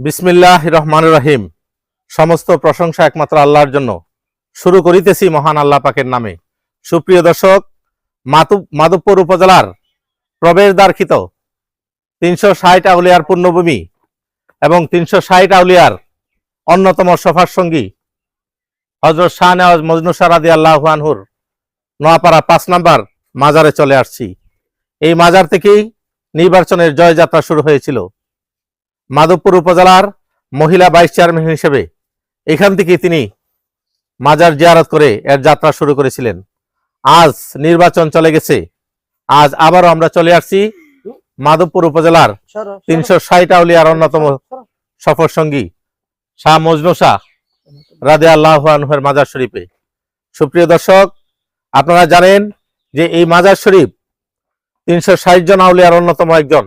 বিসমিল্লাহির রহমানির রহিম। সমস্ত প্রশংসা একমাত্র আল্লাহর জন্য। শুরু করিতেছি মহান আল্লাহ পাকের নামে। সুপ্রিয় দর্শক, মাধবপুর উপজেলার প্রবেশদ্বারকৃত ৩৬০ আউলিয়ার পুণ্যভূমি এবং ৩৬০ আউলিয়ার অন্যতম সফার সঙ্গী হযরত শাহ নেওয়াজ মজনু শাহ রাদিয়াল্লাহু আনহুর নোয়াপাড়া ৫ নম্বর মাজারে চলে আসছি। এই মাজার থেকেই নির্বাচনের জয়যাত্রা শুরু হয়েছিল। মাধবপুর উপজেলার মহিলা ভাইস চেয়ারম্যান হিসেবে এখান থেকে তিনি মাজার জিয়ারত করে এর যাত্রা শুরু করেছিলেন। আজ নির্বাচন চলে গেছে, আজ আবারও আমরা চলে আসছি মাধবপুর উপজেলার ৩৬০ আউলিয়ার অন্যতম সফর সঙ্গী শাহ মজনু শাহ রাদিয়াল্লাহু আনহুর মাজার শরীফে। সুপ্রিয় দর্শক, আপনারা জানেন যে এই মাজার শরীফ ৩৬০ জন আউলিয়ার অন্যতম একজন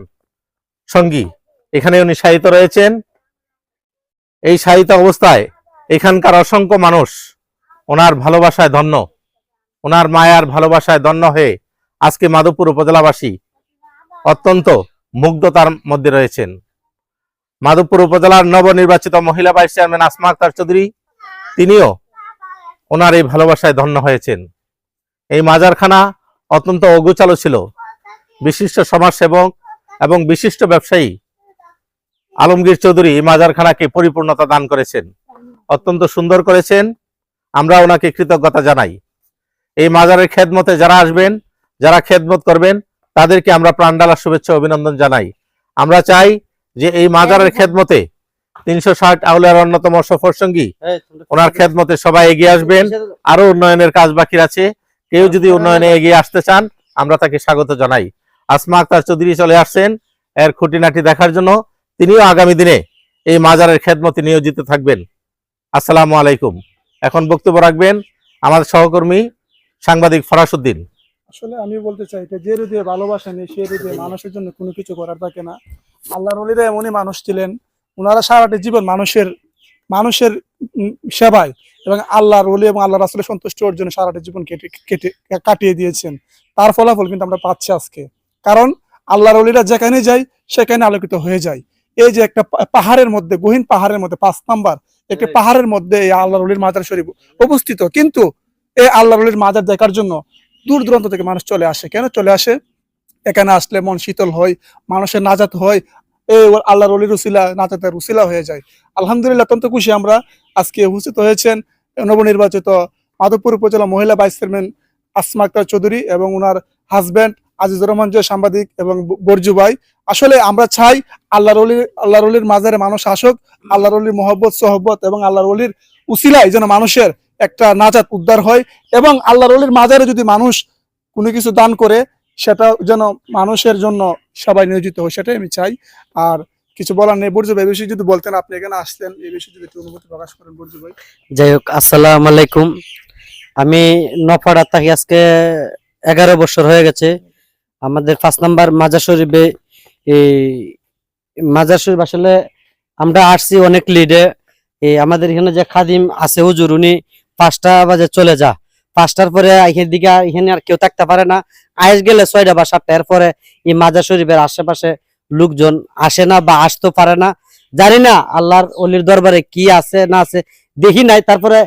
সঙ্গী। এখানে উনি শায়িত রয়েছেন। এই শায়িত অবস্থায় এখানকার অসংখ্য মানুষ ওনার ভালোবাসায় ধন্য, ওনার মায়ার ভালোবাসায় ধন্য হয়ে আজকে মাধবপুর উপজেলাবাসী অত্যন্ত মুগ্ধতার মধ্যে রয়েছেন। মাধবপুর উপজেলার নবনির্বাচিত মহিলা ভাইস চেয়ারম্যান আসমা আক্তার চৌধুরী, তিনিও ওনার এই ভালোবাসায় ধন্য হয়েছেন। এই মাজারখানা অত্যন্ত অগোছালো ছিল। বিশিষ্ট সমাজসেবক এবং বিশিষ্ট ব্যবসায়ী আলমগীর চৌধুরী এই মাজারখানাকে পরিপূর্ণতা দান করেছেন, অত্যন্ত সুন্দর করেছেন। আমরা ওনাকে কৃতজ্ঞতা জানাই। এই মাজারের খেদমতে যারা আসবেন, যারা খেদমত করবেন, তাদেরকে আমরা প্রাণঢালা শুভেচ্ছা অভিনন্দন জানাই। আমরা চাই যে এই মাজারের খেদমতে ৩৬০ আউলিয়ার অন্যতম সফর সঙ্গী ওনার খেদমতে সবাই এগিয়ে আসবেন। আরো উন্নয়নের কাজ বাকি আছে। কেউ যদি উন্নয়নে এগিয়ে আসতে চান, আমরা তাকে স্বাগত জানাই। আসমা আক্তার চৌধুরী চলে আসছেন এর খুঁটিনাটি দেখার জন্য। তিনিও আগামী দিনে এই মাজারের খেদমতে নিয়োজিত থাকবেন। আসসালামু আলাইকুম। এখন বক্তব্য রাখবেন আমাদের সহকর্মী সাংবাদিক ফরাসউদ্দিন। আসলে আমি বলতে চাই যে হৃদয়ে ভালোবাসা নেই সে হৃদয়ে মানুষের জন্য কোনো কিছু করার থাকে না। আল্লাহর ওলিরা এমনই মানুষ ছিলেন, ওনারা সারাটা জীবন মানুষের সেবায় এবং আল্লাহর ওলি এবং আল্লাহ রাসূলের সন্তুষ্টি অর্জনে সারাটা জীবন কাটিয়ে দিয়েছেন। তার ফলাফল কিন্তু আমরা পাচ্ছি আজকে। কারণ আল্লাহর ওলিরা যেখানে যায় সেখানে আলোকিত হয়ে যায়। এই যে একটা পাহাড়ের মধ্যে, গহীন পাহাড়ের মধ্যে ৫ নাম্বার একটি পাহাড়ের মধ্যে এই আল্লাহর ওলির মাজার শরীফ অবস্থিত, কিন্তু এই আল্লাহর ওলির মাজার দেখার জন্য দূর দূরান্ত থেকে মানুষ চলে আসে। কেন চলে আসে? এখানে আসলে মন শীতল হয়, মানুষের নাজাত হয়, এই আল্লাহর ওলির উসিলা নাজাতের উসিলা হয়ে যায়। আলহামদুলিল্লাহ, অত্যন্ত খুশি আমরা আজকে উপস্থিত হয়েছেন নবনির্বাচিত মাধবপুর উপজেলা মহিলা ভাইস চেয়ারম্যান আসমা আক্তার চৌধুরী এবং ওনার হাজব্যান্ড আজিজুর রহমান জয় সাংবাদিক এবং বরজু ভাই। আসলে আমরা চাই আল্লাহর ওলির মাজারে মানুষ আসুক, আল্লাহর ওলির মহব্বত সহব্বত এবং আল্লাহর ওলির উসিলায় যেন মানুষের একটা নাজাত উদ্ধার হয় এবং আল্লাহর ওলির মাজারে যদি মানুষ কোনো কিছু দান করে সেটা যেন মানুষের জন্য সবাই নিয়োজিত হয়, সেটাই আমি চাই। আর কিছু বলার নেই। বরজু ভাই, এই বিষয়ে যদি বলতেন, আপনি এখানে আসলেন, এই বিষয়ে যদি একটু অনুভূতি প্রকাশ করেন বরজু ভাই। যাই হোক, আসসালামু আলাইকুম। আমি নপাড়া থাকি আজকে 11 বছর হয়ে গেছে। আমাদের 5 নাম্বার মাজার শরীফে এই মাজার শরীফ আসলে আমরা আসছি অনেক লিডে। আমাদের এখানে যে খাদিম আছে হুজুর, উনি 5টা বাজে চলে যা, 5টার পরে এখান দিকে এখানে আর কেউ থাকতে পারে না। আইস গেলে 6টা বা 7টা। এরপরে এই মাজার শরীফের আশেপাশে লোকজন আসে না বা আসতে পারে না। জানি না আল্লাহর ওলির দরবারে কি আছে না আছে, দেখি নাই। তারপরে